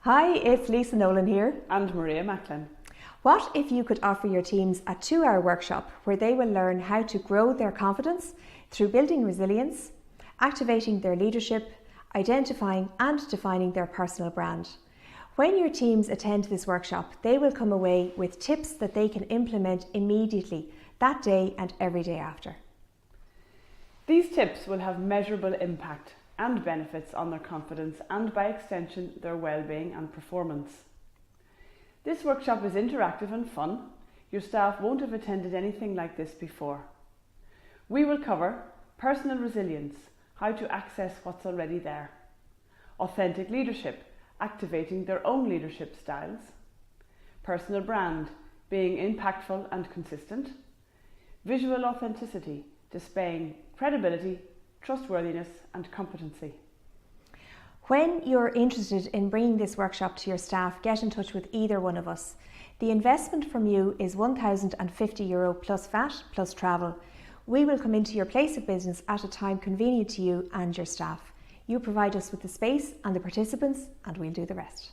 Hi, it's Lisa Nolan here. And Maria Macklin. What if you could offer your teams a 2-hour workshop where they will learn how to grow their confidence through building resilience, activating their leadership, identifying and defining their personal brand? When your teams attend this workshop, they will come away with tips that they can implement immediately, that day and every day after. These tips will have measurable impact and benefits on their confidence and, by extension, their well-being and performance. This workshop is interactive and fun. Your staff won't have attended anything like this before. We will cover personal resilience, how to access what's already there; authentic leadership, activating their own leadership styles; personal brand, being impactful and consistent; visual authenticity, displaying credibility, trustworthiness and competency. When you're interested in bringing this workshop to your staff, get in touch with either one of us. The investment from you is €1,050 plus VAT plus travel. We will come into your place of business at a time convenient to you and your staff. You provide us with the space and the participants, and we'll do the rest.